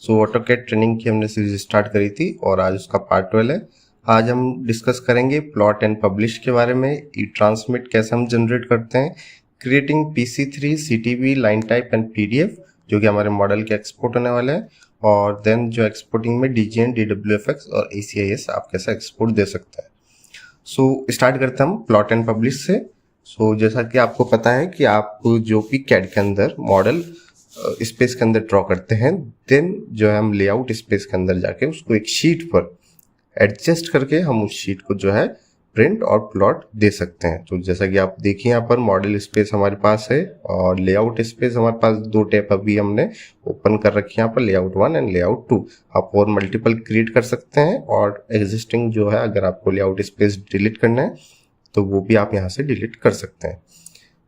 सो AutoCAD training की हमने series start करी थी और आज उसका पार्ट 12 है। आज हम डिस्कस करेंगे प्लॉट एंड पब्लिश के बारे में, ई ट्रांसमिट कैसे हम जनरेट करते हैं, creating PC3, CTB, line type and PDF जो कि हमारे मॉडल के एक्सपोर्ट होने वाले हैं, और देन जो एक्सपोर्टिंग में DGN, DWFX और ACIS आप कैसे एक्सपोर्ट दे सकते हैं। सो स्टार्ट करते हैं हम प्लॉट एंड पब्लिश से। सो जैसा कि आपको पता है कि आप जो भी कैड के अंदर मॉडल स्पेस के अंदर ड्रॉ करते हैं, देन जो है हम लेआउट स्पेस के अंदर जाके उसको एक शीट पर एडजस्ट करके हम उस शीट को जो है प्रिंट और प्लॉट दे सकते हैं। तो जैसा कि आप देखिए यहाँ पर मॉडल स्पेस हमारे पास है और लेआउट स्पेस हमारे पास दो टैब अभी हमने ओपन कर रखी है यहाँ पर, लेआउट 1 एंड लेआउट 2। आप और मल्टीपल क्रिएट कर सकते हैं और एग्जिस्टिंग जो है अगर आपको लेआउट स्पेस डिलीट करना है तो वो भी आप यहाँ से डिलीट कर सकते हैं।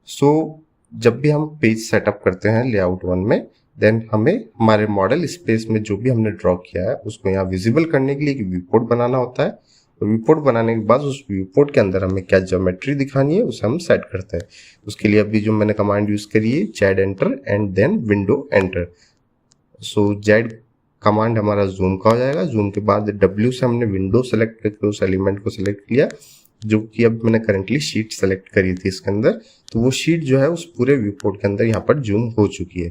सो जब भी हम पेज सेटअप करते हैं लेआउट 1 में, देन हमें हमारे मॉडल स्पेस में जो भी हमने ड्रॉ किया है उसको यहाँ विजिबल करने के लिए एक व्यू पोर्ट बनाना होता है। व्यू पोर्ट बनाने के बाद उस व्यू पोर्ट के अंदर हमें क्या ज्योमेट्री दिखानी है उसे हम सेट करते हैं। उसके लिए अभी जो मैंने कमांड यूज करी है Z enter and then window enter. So Z command हमारा जूम का हो जाएगा, जूम के बाद W से हमने विंडो सेलेक्ट करके उस एलिमेंट को सिलेक्ट किया जो कि अब मैंने करंटली शीट सेलेक्ट करी थी इसके अंदर। तो वो शीट जो है उस पूरे व्यू पोर्ट के अंदर यहाँ पर जूम हो चुकी है।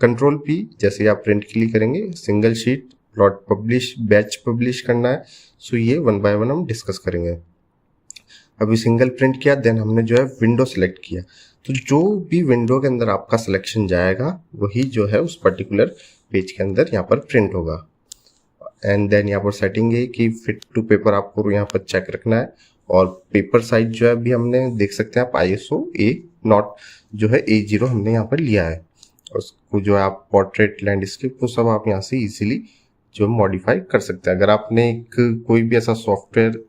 कंट्रोल P जैसे आप प्रिंट के लिए करेंगे, single sheet, plot publish, batch publish करना है। सो ये 1 बाय 1 हम डिस्कस करेंगे। अभी सिंगल प्रिंट किया, देन हमने जो है विंडो सेलेक्ट किया। तो जो भी विंडो के अंदर आपका सिलेक्शन जाएगा वही जो है उस पर्टिकुलर पेज के अंदर यहाँ पर प्रिंट होगा। एंड देन यहाँ पर सेटिंग है कि फिट टू पेपर आपको यहाँ पर चेक रखना है, और पेपर साइज जो है अभी हमने देख सकते हैं आप ISO A0 जो है A0 हमने यहाँ पर लिया है। उसको जो है आप पोर्ट्रेट, लैंडस्केप वो सब आप यहाँ से इजीली जो मॉडिफाई कर सकते हैं। अगर आपने कोई भी ऐसा सॉफ्टवेयर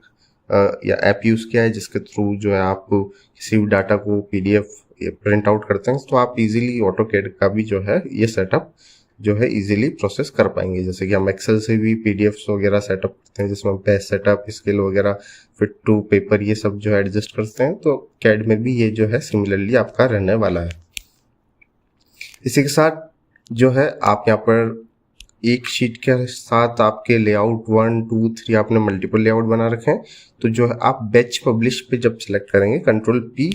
या ऐप यूज़ किया है जिसके थ्रू जो है आप किसी भी डाटा को PDF प्रिंट आउट करते हैं, तो आप इजीली ऑटोकैड का भी जो है ये सेटअप जो है इजीली प्रोसेस कर पाएंगे। जैसे कि हम एक्सेल से भी PDFs वगैरह सेटअप करते हैं जिसमें हम पेज सेटअप, स्केल वगैरह, फिट टू पेपर ये सब जो है एडजस्ट करते हैं, तो कैड में भी ये जो है सिमिलरली आपका रहने वाला है। इसी के साथ जो है आप यहाँ पर एक शीट के साथ आपके लेआउट 1, 2, 3 आपने मल्टीपल लेआउट बना रखे हैं। तो जो है आप बैच पब्लिश पे जब सिलेक्ट करेंगे, कंट्रोल P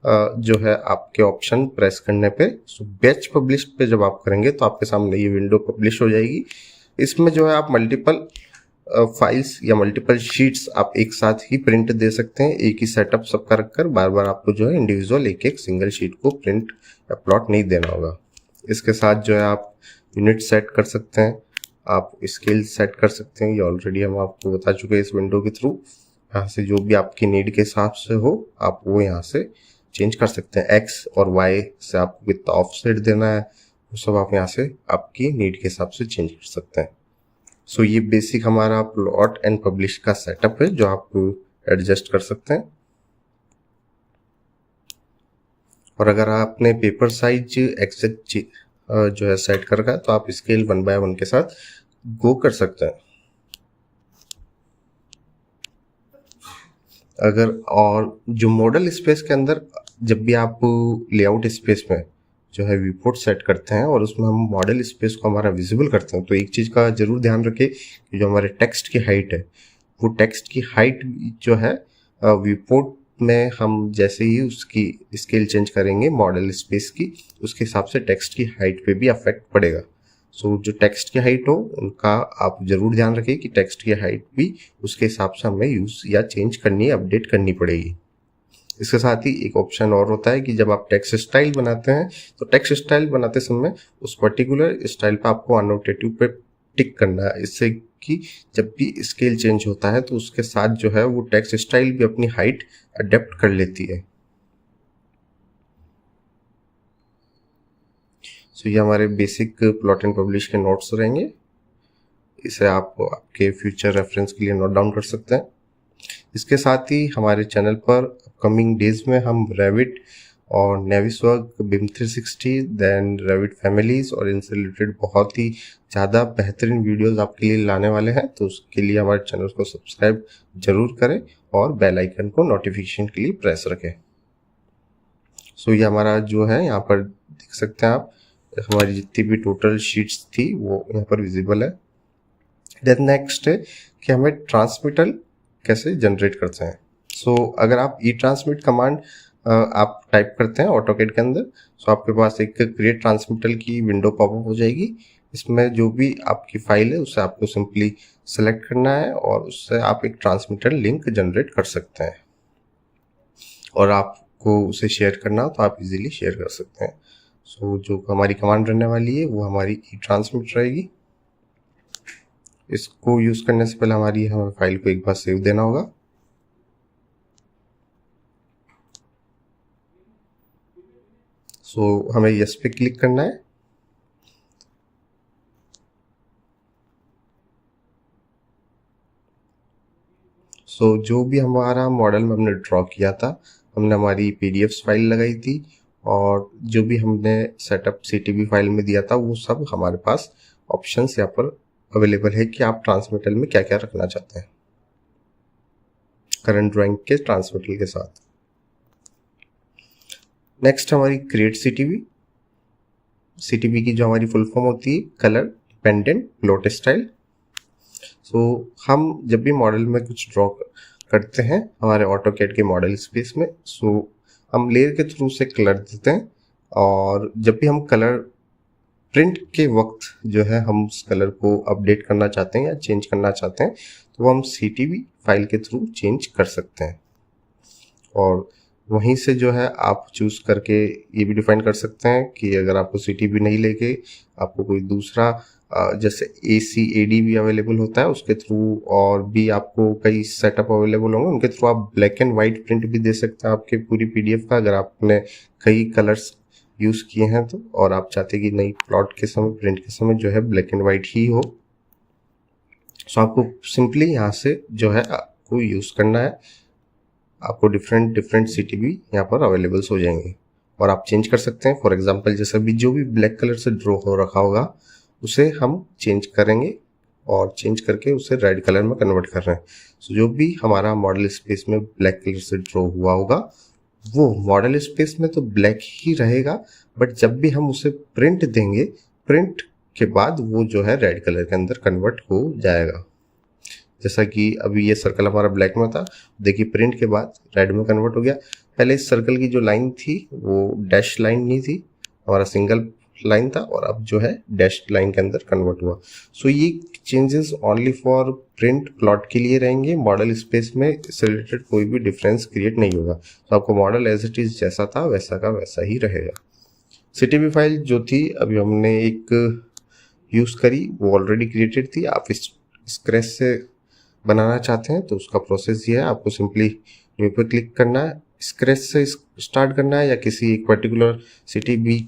जो है आपके ऑप्शन प्रेस करने पे, सो बैच पब्लिश पे जब आप करेंगे तो आपके सामने ये विंडो पब्लिश हो जाएगी। इसमें जो है आप मल्टीपल फाइल्स या मल्टीपल शीट्स आप एक साथ ही प्रिंट दे सकते हैं। एक ही सेटअप सबका रखकर बार बार आपको जो है इंडिविजुअल एक सिंगल शीट को प्रिंट या प्लॉट नहीं देना होगा। इसके साथ जो है आप यूनिट सेट कर सकते हैं, आप स्केल सेट कर सकते हैं, ये ऑलरेडी हम आपको बता चुके हैं इस विंडो के थ्रू। यहाँ से जो भी आपकी नीड के हिसाब से हो आप वो यहाँ से चेंज कर सकते हैं। X और Y से आपको कितना ऑफसेट देना है वो सब आप यहाँ से आपकी नीड के हिसाब से चेंज कर सकते हैं। सो ये बेसिक हमारा प्लॉट एंड पब्लिश का सेटअप है जो आप एडजस्ट कर सकते हैं। और अगर आपने पेपर साइज एग्जैक्ट जो है सेट कर रखा है तो आप स्केल 1 बाय 1 के साथ गो कर सकते हैं। अगर और जो मॉडल स्पेस के अंदर जब भी आप लेआउट स्पेस में जो है व्यू पोर्ट सेट करते हैं और उसमें हम मॉडल स्पेस को हमारा विजिबल करते हैं, तो एक चीज़ का जरूर ध्यान रखें कि जो हमारे टेक्स्ट की हाइट है वो टेक्स्ट की हाइट जो है व्यू पोर्ट में हम जैसे ही उसकी स्केल चेंज करेंगे मॉडल स्पेस की, उसके हिसाब से टेक्स्ट की हाइट पे भी अफेक्ट पड़ेगा। सो जो टेक्स्ट की हाइट हो उनका आप जरूर ध्यान रखें कि टेक्स्ट की हाइट भी उसके हिसाब से हमें यूज या चेंज करनी, अपडेट करनी पड़ेगी। इसके साथ ही एक ऑप्शन और होता है कि जब आप टेक्स्ट स्टाइल बनाते हैं तो टेक्स्ट स्टाइल बनाते समय उस पर्टिकुलर स्टाइल पे आपको अनोटेटिव पे टिक करना है, इससे कि जब भी स्केल चेंज होता है तो उसके साथ जो है वो टेक्स्ट स्टाइल भी अपनी हाइट अडेप्ट कर लेती है। सो ये हमारे बेसिक प्लॉट एंड पब्लिश के नोट्स रहेंगे, इसे आप आपके फ्यूचर रेफरेंस के लिए नोट डाउन कर सकते हैं। इसके साथ ही हमारे चैनल पर अपकमिंग डेज में हम रेविट और नेविसवर्क, BIM 360, देन रेविट फैमिलीज और इनसे रिलेटेड बहुत ही ज़्यादा बेहतरीन वीडियोस आपके लिए लाने वाले हैं। तो उसके लिए हमारे चैनल को सब्सक्राइब जरूर करें और बेल आइकन को नोटिफिकेशन के लिए प्रेस रखें। सो ये हमारा जो है यहाँ पर देख सकते हैं आप हमारी जितनी भी टोटल शीट्स थी वो यहाँ पर विजिबल है। देन नेक्स्ट है कि हमें ट्रांसमिटल कैसे जनरेट करते हैं। सो अगर आप ई ट्रांसमिट कमांड आप टाइप करते हैं ऑटोकैड के अंदर, सो आपके पास एक क्रिएट ट्रांसमिटल की विंडो पॉपअप हो जाएगी। इसमें जो भी आपकी फाइल है उसे आपको सिंपली सेलेक्ट करना है और उससे आप एक ट्रांसमिटर लिंक जनरेट कर सकते हैं, और आपको उसे शेयर करना हो तो आप इजीली शेयर कर सकते हैं। सो जो हमारी कमांड रहने वाली है वो हमारी ई ट्रांसमिट रहेगी। इसको यूज़ करने से पहले हमें फाइल को एक बार सेव देना होगा। सो हमें यस पे क्लिक करना है। सो जो भी हमारा मॉडल में हमने ड्रॉ किया था, हमने हमारी पीडीएफ फाइल लगाई थी और जो भी हमने सेटअप सीटीबी फाइल में दिया था वो सब हमारे पास ऑप्शंस यहाँ पर अवेलेबल है कि आप ट्रांसमिटल में क्या क्या रखना चाहते हैं करंट ड्राइंग के ट्रांसमिटल के साथ। नेक्स्ट हमारी क्रिएट सीटीबी। सीटीबी की जो हमारी फुल फॉर्म होती है कलर डिपेंडेंट प्लॉट स्टाइल। सो हम जब भी मॉडल में कुछ ड्रॉ करते हैं हमारे ऑटोकैड के मॉडल स्पेस में, सो हम लेयर के थ्रू से कलर देते हैं, और जब भी हम कलर प्रिंट के वक्त जो है हम उस कलर को अपडेट करना चाहते हैं या चेंज करना चाहते हैं तो वो हम सीटीबी फाइल के थ्रू चेंज कर सकते हैं। और वहीं से जो है आप चूज़ करके ये भी डिफाइन कर सकते हैं कि अगर आपको सीटीबी नहीं लेके आपको कोई दूसरा जैसे ACAD भी अवेलेबल होता है उसके थ्रू, और भी आपको कई सेटअप अवेलेबल होंगे उनके थ्रू आप ब्लैक एंड वाइट प्रिंट भी दे सकते हैं आपके पूरी पीडीएफ का, अगर आपने कई कलर्स यूज़ किए हैं तो, और आप चाहते हैं कि नई प्लॉट के समय प्रिंट के समय जो है ब्लैक एंड वाइट ही हो। सो आपको सिंपली यहाँ से जो है आपको यूज़ करना है। आपको डिफरेंट सीटीबी यहाँ पर अवेलेबल्स हो जाएंगे और आप चेंज कर सकते हैं। फॉर एग्जांपल जैसे भी जो भी ब्लैक कलर से ड्रॉ हो रखा होगा उसे हम चेंज करेंगे और चेंज करके उसे रेड कलर में कन्वर्ट कर रहे हैं। सो जो भी हमारा मॉडल स्पेस में ब्लैक कलर से ड्रॉ हुआ होगा वो मॉडल स्पेस में तो ब्लैक ही रहेगा, बट जब भी हम उसे प्रिंट देंगे प्रिंट के बाद वो जो है रेड कलर के अंदर कन्वर्ट हो जाएगा। जैसा कि अभी ये सर्कल हमारा ब्लैक में था, देखिए प्रिंट के बाद रेड में कन्वर्ट हो गया। पहले इस सर्कल की जो लाइन थी वो डैश लाइन नहीं थी, हमारा सिंगल लाइन था, और अब जो है डैश लाइन के अंदर कन्वर्ट हुआ। सो ये changes only for print plot के लिए रहेंगे, मॉडल स्पेस में इससे रिलेटेड कोई भी डिफरेंस क्रिएट नहीं होगा। तो आपको मॉडल एज इट इज जैसा था वैसा का वैसा ही रहेगा। सीटीबी फाइल जो थी अभी हमने एक यूज़ करी वो ऑलरेडी क्रिएटेड थी, आप इस स्क्रैच से बनाना चाहते हैं तो उसका प्रोसेस ये है, आपको सिंपली न्यू पे क्लिक करना है, स्क्रैच से स्टार्ट करना है या किसी एक पर्टिकुलर सीटीबी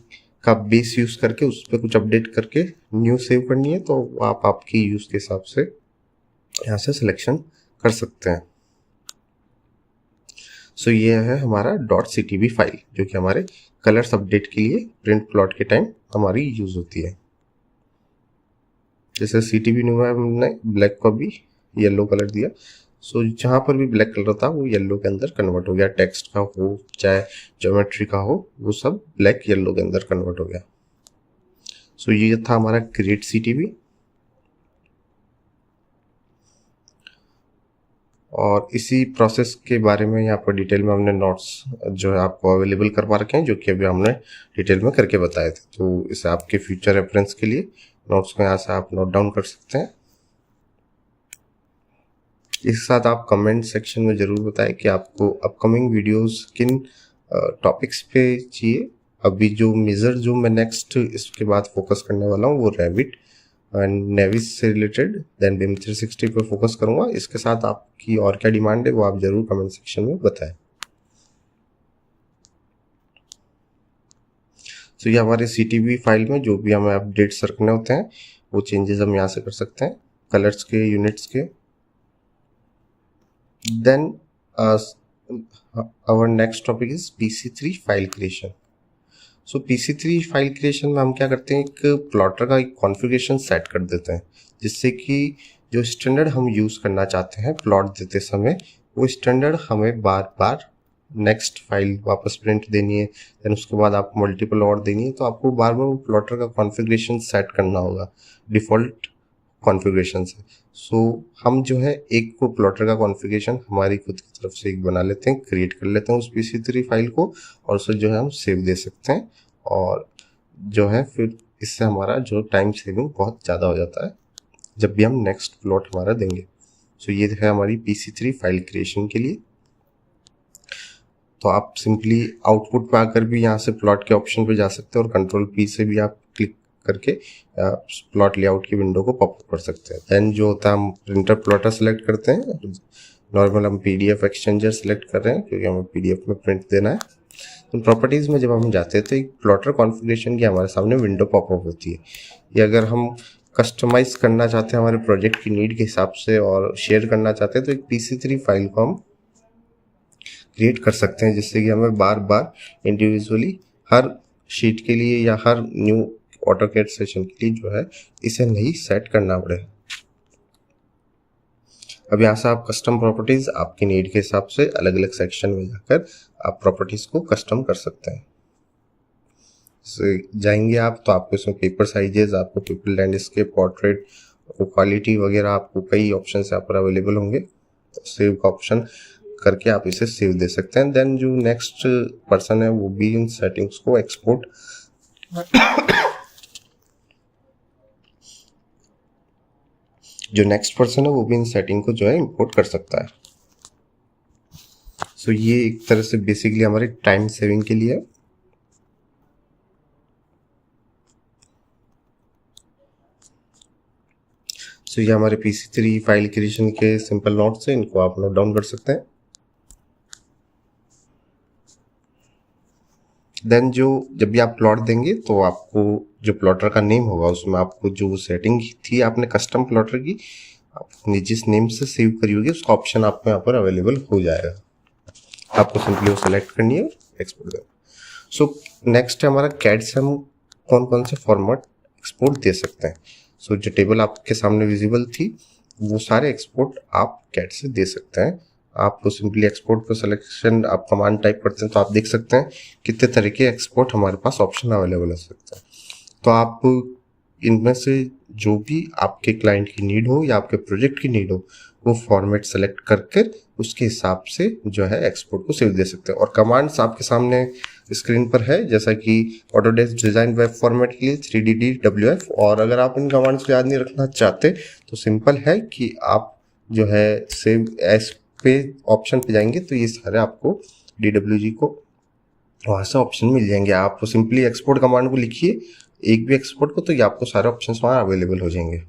का बेस यूज़ करके उस पर कुछ अपडेट करके न्यू सेव करनी है तो आप आपकी यूज़ के हिसाब से यहाँ से सिलेक्शन कर सकते हैं। सो ये है हमारा .ctb फाइल जो कि हमारे कलर्स अपडेट के लिए प्रिंट प्लॉट के टाइम हमारी यूज़ होती है। जैसे सीटीबी न्यू में हमने ब्लैक को भी येलो कलर दिया, सो जहाँ पर भी ब्लैक कलर था वो येलो के अंदर कन्वर्ट हो गया, टेक्स्ट का हो चाहे ज्योमेट्री का हो वो सब ब्लैक येलो के अंदर कन्वर्ट हो गया। सो ये था हमारा क्रिएट सीटीबी। और इसी प्रोसेस के बारे में यहाँ पर डिटेल में हमने नोट्स जो है आपको अवेलेबल करवा रखे हैं जो कि अभी हमने डिटेल में करके बताए थे, तो इसे आपके फ्यूचर रेफरेंस के लिए नोट्स को यहाँ से आप नोट डाउन कर सकते हैं। इसके साथ आप कमेंट सेक्शन में ज़रूर बताएं कि आपको अपकमिंग वीडियोस किन टॉपिक्स पे चाहिए। अभी जो मेजर जो मैं नेक्स्ट इसके बाद फोकस करने वाला हूँ वो रैबिट एंड नेविस से रिलेटेड, देन BIM 360 पे फोकस करूँगा। इसके साथ आपकी और क्या डिमांड है वो आप ज़रूर कमेंट सेक्शन में बताएं। तो ये हमारे सीटीबी फाइल में जो भी हमें अपडेट्स रखने होते हैं वो चेंजेस हम यहाँ से कर सकते हैं कलर्स के, यूनिट्स के। Then our next topic is PC3 file creation. So PC3 file creation में हम क्या करते हैं, एक प्लॉटर का एक कॉन्फ़िगरेशन सेट कर देते हैं जिससे कि जो स्टैंडर्ड हम यूज़ करना चाहते हैं प्लॉट देते समय वो स्टैंडर्ड हमें बार बार नेक्स्ट फाइल वापस प्रिंट देनी है, देन उसके बाद आपको मल्टीपल और देनी है, तो आपको बार बार प्लॉटर का कॉन्फ़िगरेशन सेट करना होगा डिफ़ॉल्ट कॉन्फ़िगरेशन से। सो हम जो है एक को प्लॉटर का कॉन्फ़िगरेशन हमारी खुद की तरफ से एक बना लेते हैं, क्रिएट कर लेते हैं उस pc3 फाइल को, और उसे जो है हम सेव दे सकते हैं, और जो है फिर इससे हमारा जो टाइम सेविंग बहुत ज़्यादा हो जाता है जब भी हम नेक्स्ट प्लॉट हमारा देंगे। सो ये है हमारी pc3 फाइल क्रिएशन के लिए। तो आप सिंपली आउटपुट पे आकर भी यहाँ से प्लॉट के ऑप्शन पे जा सकते हैं, और कंट्रोल पी से भी आप क्लिक करके प्लॉट लेआउट की विंडो को पॉप कर सकते हैं। देन जो होता है हम प्रिंटर प्लॉटर सेलेक्ट करते हैं, नॉर्मल हम पीडीएफ एक्सचेंजर सेलेक्ट कर रहे हैं क्योंकि हमें पीडीएफ में प्रिंट देना है। तो प्रॉपर्टीज़ में जब हम जाते हैं तो एक प्लॉटर कॉन्फ़िगरेशन की हमारे सामने विंडो पॉपअप होती है। या अगर हम कस्टमाइज़ करना चाहते हैं हमारे प्रोजेक्ट की नीड के हिसाब से और शेयर करना चाहते हैं, तो एक pc3 फाइल को हम क्रिएट कर सकते हैं, जिससे कि हमें बार बार इंडिविजुअली हर शीट के लिए या हर न्यू ऑटोकैड सेशन के लिए जो है इसे नहीं सेट करना पड़े। अब यहाँ से आप कस्टम प्रॉपर्टीज आपकी नीड के हिसाब से अलग अलग सेक्शन में जाकर आप प्रॉपर्टीज को कस्टम कर सकते हैं। जाएंगे आप तो आपको इसमें पेपर साइजेस, आपको पेपर लैंडस्केप, पोर्ट्रेट, क्वालिटी वगैरह आपको कई ऑप्शन यहाँ पर अवेलेबल होंगे। तो सेव का ऑप्शन करके आप इसे सेव दे सकते हैं। देन जो नेक्स्ट पर्सन है वो भी इन सेटिंग्स को एक्सपोर्ट वो भी इन सेटिंग को जो है इंपोर्ट कर सकता है। सो ये एक तरह से बेसिकली हमारे टाइम सेविंग के लिए है। सो ये हमारे pc3 फाइल क्रिएशन के सिंपल नोट्स हैं, इनको आप नोट डाउन कर सकते हैं। देन जब भी आप प्लॉट देंगे तो आपको जो प्लॉटर का नेम होगा उसमें आपको जो सेटिंग थी आपने कस्टम प्लॉटर की, आपने जिस नेम से सेव करी होगी उसका ऑप्शन आपको यहाँ पर अवेलेबल हो जाएगा। आपको सिंपली वो सेलेक्ट करनी है और एक्सपोर्ट करना। सो नेक्स्ट है हमारा कैड से हम कौन कौन से फॉर्मेट एक्सपोर्ट दे सकते हैं। सो जो टेबल आपके सामने विजिबल थी वो सारे एक्सपोर्ट आप कैड से दे सकते हैं। आपको सिंपली एक्सपोर्ट पर सिलेक्शन आप कमांड टाइप करते हैं तो आप देख सकते हैं कितने तरह के एक्सपोर्ट हमारे पास ऑप्शन अवेलेबल हो सकते हैं। तो आप इनमें से जो भी आपके क्लाइंट की नीड हो या आपके प्रोजेक्ट की नीड हो वो फॉर्मेट सेलेक्ट करके उसके हिसाब से जो है एक्सपोर्ट को सेव दे सकते हैं। और कमांड्स आपके सामने स्क्रीन पर है, जैसा कि ऑटोडेस्क डिज़ाइन वेब फॉर्मेट के लिए 3dd WF। और अगर आप इन कमांड्स को याद नहीं रखना चाहते तो सिंपल है कि आप जो है सेव एज पे ऑप्शन पे जाएंगे तो ये सारे आपको DWG को वहाँ से ऑप्शन मिल जाएंगे। आप सिंपली एक्सपोर्ट कमांड को लिखिए एक भी एक्सपोर्ट को, तो ये आपको सारे ऑप्शंस वहाँ अवेलेबल हो जाएंगे।